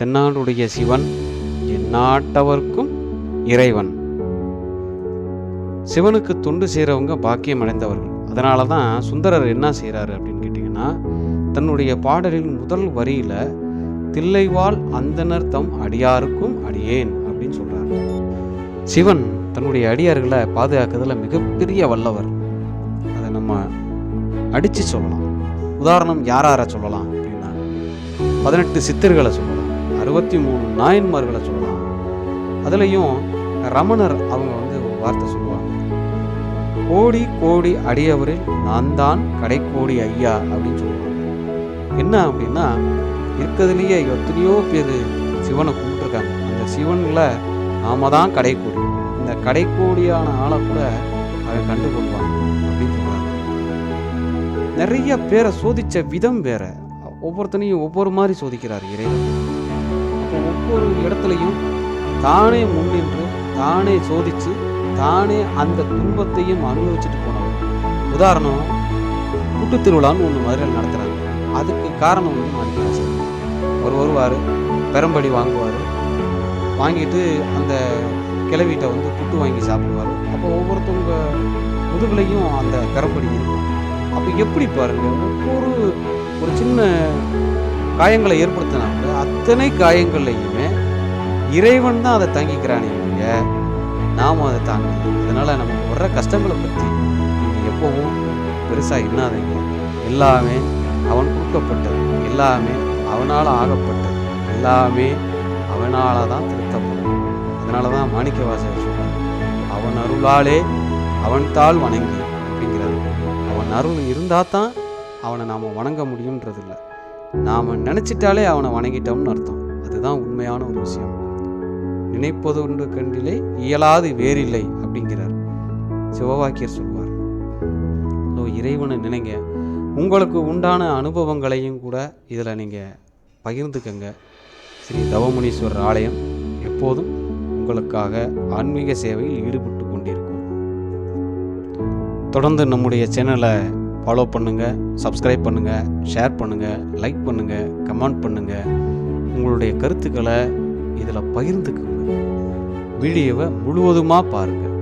தென்னாடுடைய சிவன் எந்நாட்டவர்க்கும் இறைவன். சிவனுக்கு தொண்டு செய்கிறவங்க பாக்கியம் அடைந்தவர்கள். அதனால தான் சுந்தரர் என்ன செய்கிறாரு அப்படின்னு கேட்டிங்கன்னா, தன்னுடைய பாடலின் முதல் வரியில் தில்லைவாழ் அந்தணர் தம் அடியாருக்கும் அடியேன் அப்படின்னு சொல்கிறார். சிவன் தன்னுடைய அடியார்களை பாதுகாக்கிறதுல மிகப்பெரிய வல்லவர். அதை நம்ம அடித்து சொல்லலாம். உதாரணம் யாரை சொல்லலாம் அப்படின்னா, 18 சித்தர்களை சொல்லலாம், 63 நாயன்மார்களை சொல்லலாம். அதுலேயும் ரமணர் அவங்க ஒரு வார்த்தை சொல்லுவாங்க, கோடி கோடி அடியவரில் நான் தான் கடைக்கோடி ஐயா அப்படின்னு சொல்லுவாங்க. என்ன அப்படின்னா, இருக்கிறதுலையே எத்தனையோ பேர் சிவனை கும்பிட்டுருக்காங்க. அந்த சிவனில் நாம தான் கடைக்கோடி. இந்த கடைக்கோடியான ஆளை கூட அவன் கண்டுகொள்வாங்க அப்படின்னு சொல்கிறாங்க. நிறைய பேரை சோதித்த விதம் வேற. ஒவ்வொருத்தனையும் ஒவ்வொரு மாதிரி சோதிக்கிறார் இறைவன். அப்போ ஒவ்வொரு இடத்துலையும் தானே முன்னின்று தானே சோதித்து தானே அந்த துன்பத்தையும் அனுபவிச்சுட்டு போனவர். உதாரணம், கூட்டு திருவிழான்னு ஒன்று மதுரையில் நடத்துகிறாங்க. அதுக்கு காரணம் மாணிக்கவாசகர். வருவார், பெரம்படி வாங்குவார், வாங்கிட்டு அந்த கிளவிட்ட புட்டு வாங்கி சாப்பிடுவார். அப்போ ஒவ்வொருத்தவங்க முதுகுலையும் அந்த பெரம்படி இருக்கும். அப்போ எப்படி பாருங்க, ஒரு சின்ன காயங்களை ஏற்படுத்தினாங்க. அத்தனை காயங்கள்லையுமே இறைவன் தான் அதை தாங்கிக்கிறானே, நாமும் அதை தாங்கலாம். அதனால் நமக்கு வர்ற கஷ்டங்களை பற்றி நீங்கள் எப்போவும் பெருசாக எண்ணாதீங்க. எல்லாமே அவன் கொடுக்கப்பட்டது, எல்லாமே அவனால் ஆகப்பட்டது, எல்லாமே அவனால் தான் திருத்தப்படும். அதனால தான் மாணிக்கவாசகர் சொல்கிறார், அவன் அருளாலே அவன் தாள் வணங்கி அப்படிங்கிறார். அவன் அருள் இருந்தால் தான் அவனை நாம் வணங்க முடியுன்றது இல்லை. நாம் நினச்சிட்டாலே அவனை வணங்கிட்டோம்னு அர்த்தம். அதுதான் உண்மையான ஒரு விஷயம். நினைப்பது ஒன்று கண்டிலே இயலாது வேறில்லை அப்படிங்கிறார் சிவவாக்கியர் சொல்வார். ஸோ இறைவனை நினைங்க. உங்களுக்கு உண்டான அனுபவங்களையும் கூட இதில் நீங்கள் பகிர்ந்துக்கங்க. ஸ்ரீ தவமுனீஸ்வரர் ஆலயம் எப்போதும் உங்களுக்காக ஆன்மீக சேவையில் ஈடுபட்டு கொண்டிருக்கும். தொடர்ந்து நம்முடைய சேனலை ஃபாலோ பண்ணுங்கள், சப்ஸ்கிரைப் பண்ணுங்கள், ஷேர் பண்ணுங்கள், லைக் பண்ணுங்கள், கமெண்ட் பண்ணுங்கள். உங்களுடைய கருத்துக்களை இதில் பகிர்ந்துக்குங்க. வீடியோவை முழுவதுமாக பாருங்கள்.